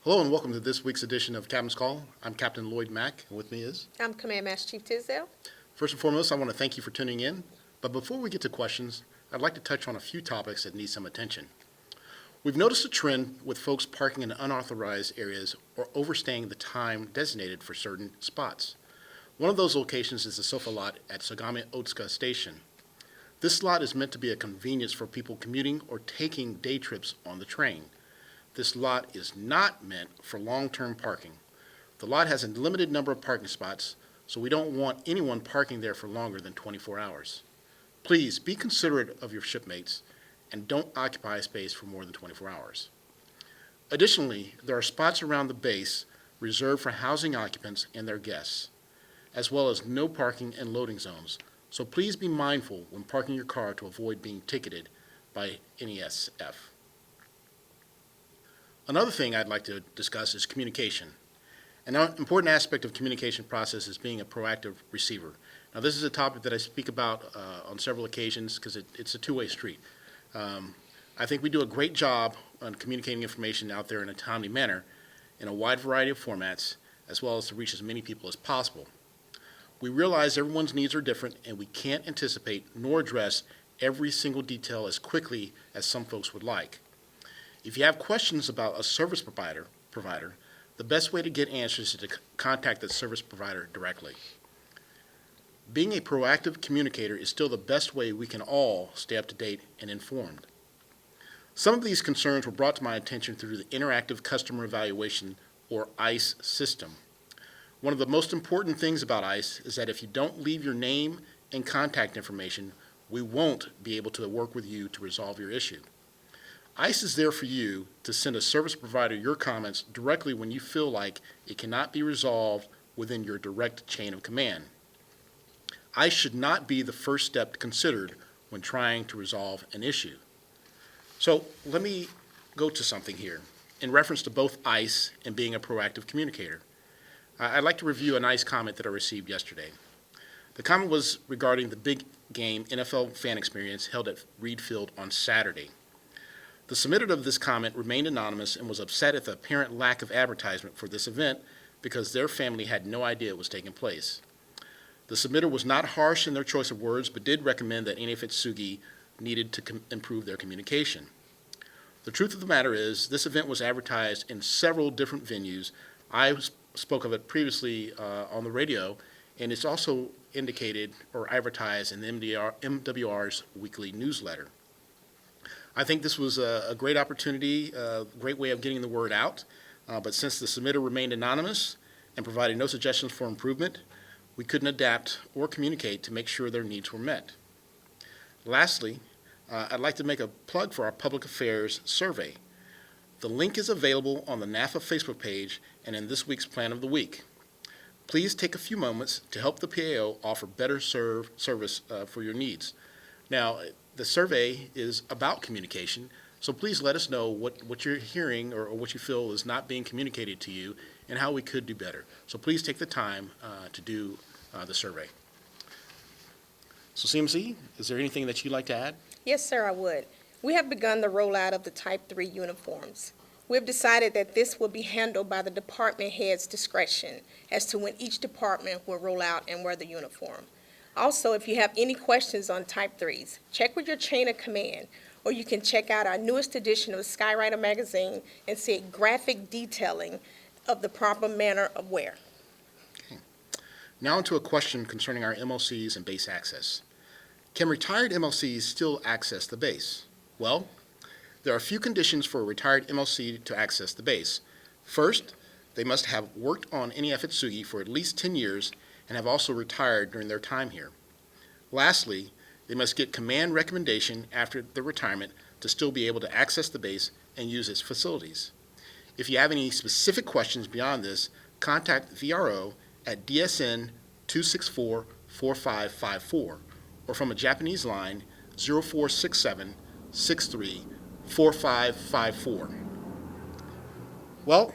Hello and welcome to this week's edition of Captain's Call. I'm Captain Lloyd Mack, and with me is... I'm Command Master Chief Tisdale. First and foremost, I want to thank you for tuning in. But before we get to questions, I'd like to touch on a few topics that need some attention. We've noticed a trend with folks parking in unauthorized areas or overstaying the time designated for certain spots. One of those locations is the sofa lot at Sagami Otsuka Station. This lot is meant to be a convenience for people commuting or taking day trips on the train. This lot is not meant for long-term parking. The lot has a limited number of parking spots, so we don't want anyone parking there for longer than 24 hours. Please be considerate of your shipmates and don't occupy space for more than 24 hours. Additionally, there are spots around the base reserved for housing occupants and their guests, as well as no parking and loading zones, so please be mindful when parking your car to avoid being ticketed by NESF. Another thing I'd like to discuss is communication. An important aspect of communication process is being a proactive receiver. Now, this is a topic that I speak about on several occasions because it's a two-way street. I think we do a great job on communicating information out there in a timely manner in a wide variety of formats, as well as to reach as many people as possible. We realize everyone's needs are different, and we can't anticipate nor address every single detail as quickly as some folks would like. If you have questions about a service provider, the best way to get answers is to contact the service provider directly. Being a proactive communicator is still the best way we can all stay up to date and informed. Some of these concerns were brought to my attention through the Interactive Customer Evaluation, or ICE system. One of the most important things about ICE is that if you don't leave your name and contact information, we won't be able to work with you to resolve your issue. ICE is there for you to send a service provider your comments directly when you feel like it cannot be resolved within your direct chain of command. ICE should not be the first step considered when trying to resolve an issue. So let me go to something here in reference to both ICE and being a proactive communicator. I'd like to review an ICE comment that I received yesterday. The comment was regarding the big game NFL fan experience held at Reed Field on Saturday. The submitter of this comment remained anonymous and was upset at the apparent lack of advertisement for this event because their family had no idea it was taking place. The submitter was not harsh in their choice of words, but did recommend that Atsugi needed to improve their communication. The truth of the matter is, this event was advertised in several different venues. I spoke of it previously on the radio, and it's also indicated or advertised in the MWR's weekly newsletter. I think this was a great opportunity, a great way of getting the word out, but since the submitter remained anonymous and provided no suggestions for improvement, we couldn't adapt or communicate to make sure their needs were met. Lastly, I'd like to make a plug for our public affairs survey. The link is available on the NAFA Facebook page and in this week's Plan of the Week. Please take a few moments to help the PAO offer better service for your needs. Now, the survey is about communication, so please let us know what you're hearing or what you feel is not being communicated to you and how we could do better. So please take the time to do the survey. So CMC, is there anything that you'd like to add? Yes, sir, I would. We have begun the rollout of the Type III uniforms. We have decided that this will be handled by the department head's discretion as to when each department will roll out and wear the uniform. Also, if you have any questions on Type IIIs, check with your chain of command, or you can check out our newest edition of Skywriter magazine and see a graphic detailing of the proper manner of wear. Okay. Now onto a question concerning our MLCs and base access. Can retired MLCs still access the base? Well, there are a few conditions for a retired MLC to access the base. First, they must have worked on NEF Atsugi for at least 10 years and have also retired during their time here. Lastly, they must get command recommendation after the retirement to still be able to access the base and use its facilities. If you have any specific questions beyond this, contact VRO at DSN 264-4554 or from a Japanese line 0467-63-4554. Well,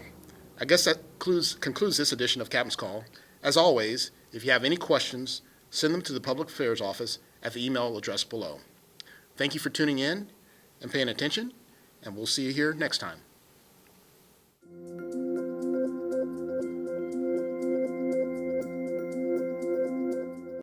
I guess that concludes this edition of Captain's Call. As always, if you have any questions, send them to the Public Affairs Office at the email address below. Thank you for tuning in and paying attention, and we'll see you here next time.